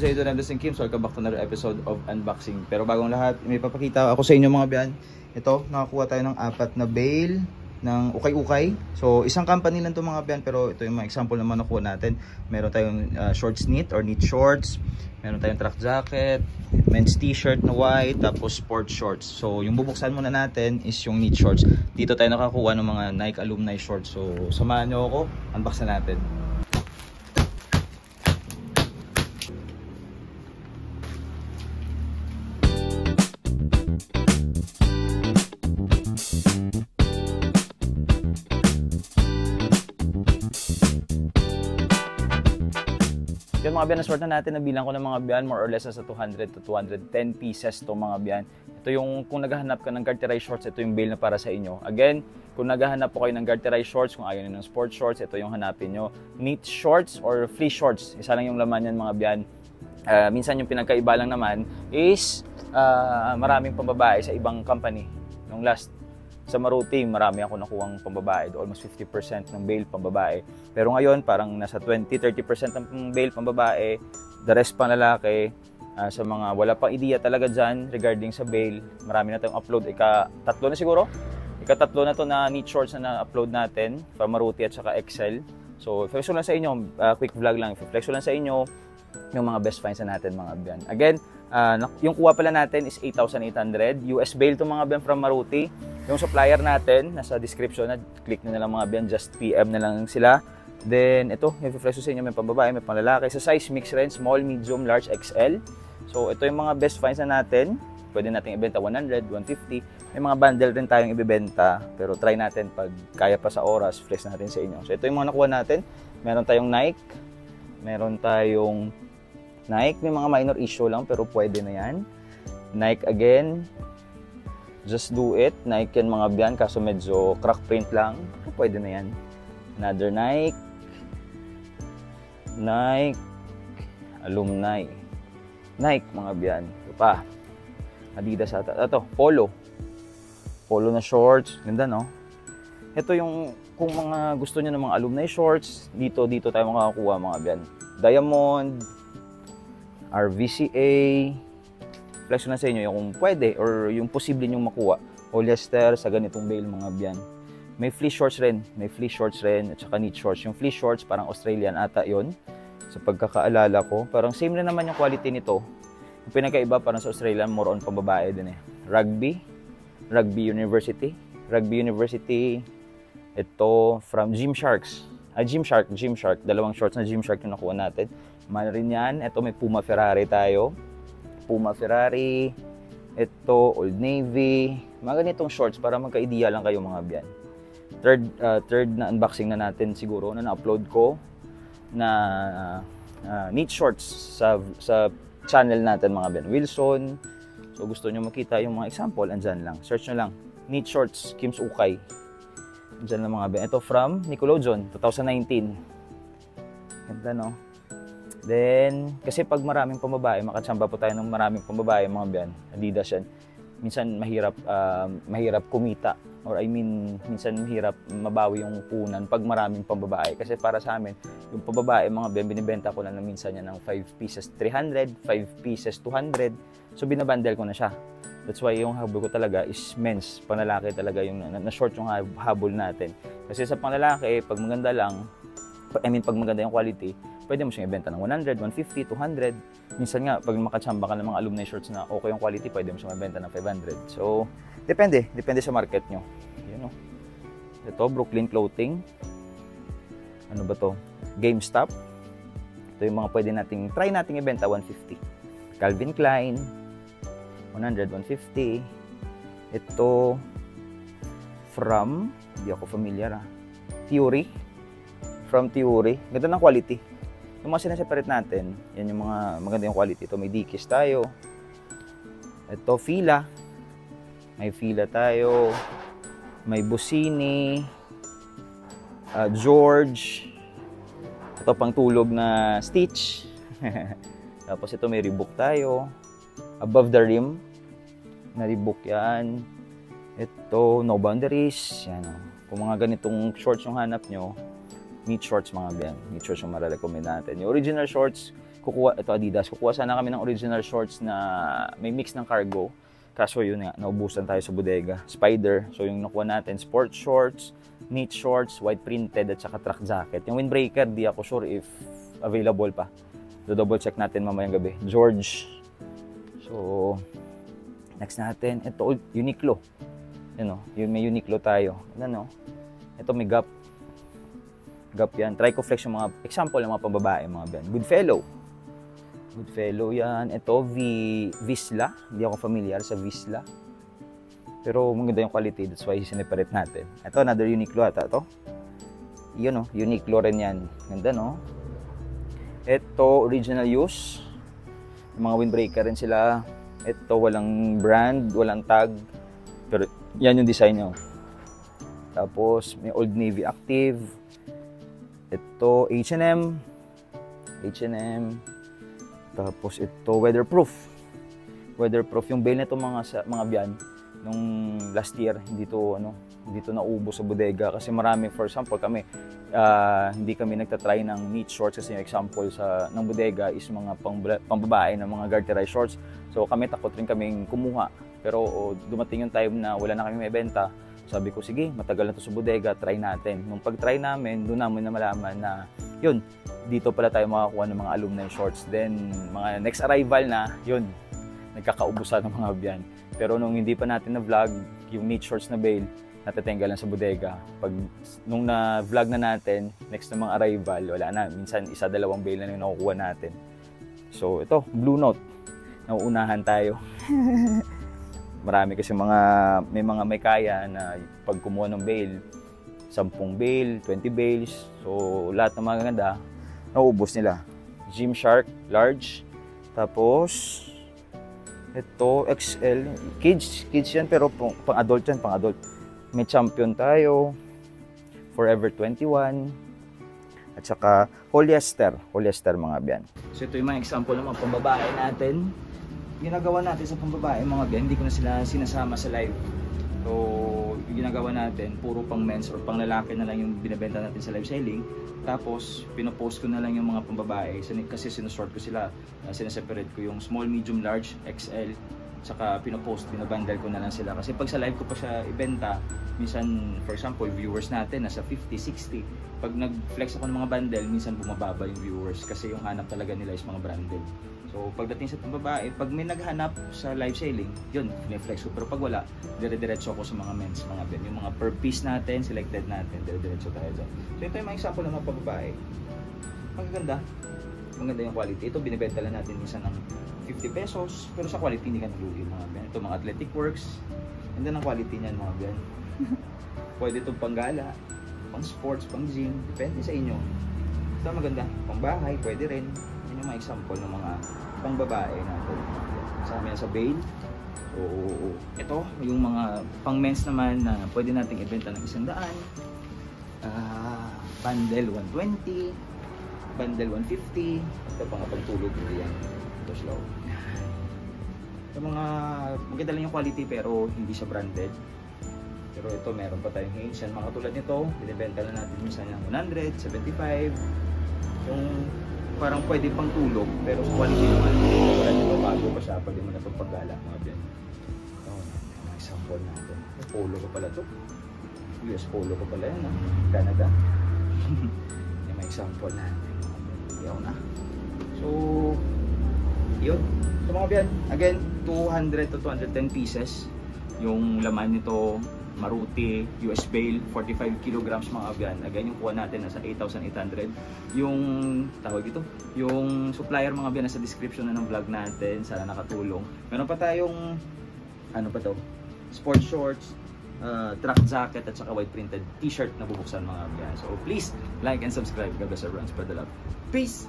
sa ito na Dustin Kim. So welcome back to another episode of unboxing. Pero bagong lahat, may papakita ako sa inyo mga biyan. Ito, nakakuha tayo ng 4 na bale ng ukay-ukay. So isang company lang to mga biyan, pero ito yung mga example naman nakuha natin. Meron tayong shorts knit or knit shorts. Meron tayong track jacket, men's t-shirt na white, tapos sport shorts. So yung bubuksan muna natin is yung knit shorts. Dito tayo nakakuha ng mga Nike alumni shorts. So samahan nyo ako, unbox na natin. Yung mga biyan, na-sort na natin, nabilang ko ng mga biyan, more or less sa 200 to 210 pieces to mga biyan. Ito yung, kung naghahanap ka ng garterized shorts, ito yung bale na para sa inyo. Again, kung naghahanap po kayo ng garterized shorts, kung ayaw nyo ng sport shorts, ito yung hanapin nyo. Knit shorts or fleece shorts, isa lang yung laman yan mga biyan. Minsan yung pinagkaiba lang naman is maraming pambabae sa ibang company. Nung last, sa Maruti, marami ako nakuhang pambabae, almost 50% ng bale pambabae. Pero ngayon, parang nasa 20-30% ng bale pambabae, the rest pang lalaki. Sa mga wala pang ideya talaga dyan regarding sa bale, marami na tayong upload. Ika-3 na siguro? Ika-3 na to na knit shorts na na-upload natin para Maruti at saka Excel. So, flex lang sa inyo, quick vlog lang. Flex lang sa inyo yung mga best finds na natin mga biyan. Again, yung kuha pala natin is 8,800. US bale to mga biyan from Maruti. Yung supplier natin, nasa description na, click nyo na lang mga biyan, just PM na lang sila. Then, ito, yung flex sa inyo, may pambabae, may panglalaki. Sa size mix rin, small, medium, large, XL. So, ito yung mga best finds na natin. Pwede natin ibenta 100, 150. May mga bundle rin tayong ibibenta. Pero try natin pag kaya pa sa oras, flex natin sa inyo. So, ito yung mga nakuha natin. Meron tayong Nike. Meron tayong Nike. May mga minor issue lang, pero pwede na yan. Nike again. Just do it. Nike yan mga biyan, kaso medyo crack print lang. Pwede na yan. Another Nike. Nike. Alumni. Nike mga biyan. Ito pa. Adidas ata. Ito, Polo. Polo na shorts. Ganda no? Ito yung, kung mga gusto nyo ng mga alumni shorts, dito tayo makakakuha mga biyan. Diamond. RVCA. Flex na sa inyo yung kung pwede or yung posible nyong makuha. Polyester sa ganitong bale mga biyan. May fleece shorts rin. May fleece shorts rin at saka knit shorts. Yung fleece shorts parang Australian ata yon. Sa pagkakaalala ko. Parang same na naman yung quality nito. Yung pinakaiba parang sa Australian more on pambabae din eh. Rugby. Rugby University. Rugby University. Ito from Gymshark. Gymshark. Dalawang shorts na Gymshark yung nakuha natin. Man rin yan. Ito may Puma Ferrari tayo. Puma Ferrari, ito Old Navy, mga ganitong shorts para magka-ideya lang kayo mga biyan. Third na unboxing na natin siguro na na-upload ko na knit shorts sa channel natin mga biyan. Wilson, so gusto nyo makita yung mga example, andyan lang. Search nyo lang, knit shorts, Kim's Ukay. Andyan lang mga biyan. Ito from Nickelodeon, 2019. Ganda no? Then, kasi pag maraming pambabae, makatsamba po tayo ng maraming pambabae, mga biyan, Adidas yan. Minsan mahirap kumita. Or minsan mahirap mabawi yung punan pag maraming pambabae. Kasi para sa amin, yung pambabae, mga biyan, binibenta ko lang na minsan yan ng 5 pieces 300, 5 pieces 200. So, binabundle ko na siya. That's why yung habol ko talaga is men's. Panlalaki talaga yung na-short yung habol natin. Kasi sa panlalaki, pag maganda lang, pag maganda yung quality, pwede mo siyang ibenta ng 100, 150, 200. Minsan nga, pag makatsamba ka ng mga alumni shorts na okay yung quality, pwede mo siyang ibenta ng 500. So, depende sa market nyo. Yun o. Ito, Brooklyn Clothing. Ano ba to? GameStop. Ito yung mga pwede try nating ibenta, 150. Calvin Klein, 100, 150. Ito, from, hindi ako familiar Theory. From Theory. Ganda ng quality. Yung mga sinaseparate natin, yan yung mga maganda yung quality. Ito may Dickies tayo. Ito Fila. May Fila tayo. May Busini. George. Ito pang tulog na Stitch. Tapos ito may Reebok tayo. Above the Rim. Na Reebok yan. Ito No Boundaries. Yan. Kung mga ganitong shorts yung hanap nyo, knit shorts mga biyan. Knit shorts yung mararecommend natin. Yung original shorts, ito Adidas, kukuha sana kami ng original shorts na may mix ng cargo. Kaso yun nga, naubusan tayo sa bodega. Spider, so yung nakuha natin, sport shorts, knit shorts, white printed, at saka track jacket. Yung windbreaker, di ako sure if available pa. Do-double check natin mamayang gabi. George. So, next natin, ito, Uniqlo. Yan o, may Uniqlo tayo. Ano, ito may Gap. Gap yan. Tricoflex yung mga, example ng mga pambabae, mga brand. Goodfellow yan. Ito, Visla. Hindi ako familiar sa Visla. Pero maganda yung quality. That's why sineparate natin. Ito, another Uniqlo ata ito. Yun o, Uniqlo rin yan. Ganda no? Ito, original use. Yung mga windbreaker rin sila. Ito, walang brand, walang tag. Pero yan yung design nyo. Tapos, may Old Navy Active. Ito, H&M. Tapos ito, weatherproof. Weatherproof yung bail nito mga biyan nung last year hindi to naubos sa bodega kasi marami, for example kami hindi kami nagta-try ng knit shorts kasi yung example ng bodega is mga pambabae ng mga garterized shorts. So kami takot rin kaming kumuha. Pero dumating yung time na wala na kami may benta. Sabi ko, sige, matagal na to sa bodega, try natin. Nung pag-try namin, doon namin na malaman na, yun, dito pala tayo makakuha ng mga alumni shorts. Then, mga next arrival na, yun, nagkakaubusan ng mga biyan. Pero nung hindi pa natin na-vlog, yung knit shorts na bail, natatenggal lang sa bodega. Nung na-vlog na natin, next na mga arrival, wala na. Minsan, isa-dalawang bail na yung nakukuha natin. So, ito, Blue Note. Nauunahan tayo. Marami kasi may kaya na pag kumuha ng bail, 10 bail, 20 bails. So, lahat ng mga ganda, nauubos nila. Gymshark, large. Tapos, ito, XL. Kids yan, pero pang-adult yan, pang-adult. May Champion tayo. Forever 21. At saka, Polyester mga biyan. So, ito yung mga example ng mga pambabae natin. Ginagawa natin sa pambabae mga biyan, hindi ko na sila sinasama sa live. So, yung ginagawa natin, puro pang men's or pang lalaki na lang yung binibenta natin sa live selling. Tapos, pinopost ko na lang yung mga pambabae kasi sinusort ko sila. Sinaseparate ko yung small, medium, large, XL. Saka pinopost, binabundle ko na lang sila. Kasi pag sa live ko pa siya ibenta, minsan, for example, viewers natin nasa 50, 60. Pag nag-flex ako ng mga bundle, minsan bumababa yung viewers kasi yung hanap talaga nila is mga branded. So, pagdating sa pambabae, pag may naghanap sa live selling, yun, flex ko. Pero pag wala, dire-diretso ako sa mga men's, mga ben. Yung mga per piece natin, selected natin, dire-diretso tayo doon. So, ito yung mga example ng mga pambabae. Maganda. Maganda yung quality. Ito, binibenta lang natin minsan ng 50 pesos. Pero sa quality, hindi ka nalugi, mga ben. Ito, mga Athletic Works. Ganda ng quality niyan, mga ben. Pwede itong panggala, pang sports, pang gym. Depende sa inyo. Ito, maganda. Pang bahay, pwede rin. Yan yung mga example ng mga pang babae natin. Kasama yan sa bail. So, ito, yung mga pang men's naman na pwede nating ibenta ng 100. Bundle 120, bundle 150. Ito pang pagtulog din yan. Ito slow. Yung mga maganda lang yung quality pero hindi siya branded. Pero ito meron pa tayong hinge. Mga tulad nito, binibenta na natin minsan ng 100, 75. Yung parang pwede pang tulog pero sa quality naman wala nito bago pa siya, pwede mo na itong paggala mga bin. May sample natin. Polo ko pala ito. US Polo ko pala yan, Canada. May sample natin. Yaw na. So, yun. So mga bin, again, 200 to 210 pieces yung laman nito. Maruti, US Bail, 45 kilograms mga abyan. Again, yung kuha natin nasa 8,800. Yung tawag ito, yung supplier mga abyan nasa description na ng vlog natin. Sana nakatulong. Meron pa tayong ano pa to? Sport shorts, track jacket at saka white printed t-shirt na bubuksan mga abyan. So please like and subscribe. God bless everyone. Spread the love. Peace!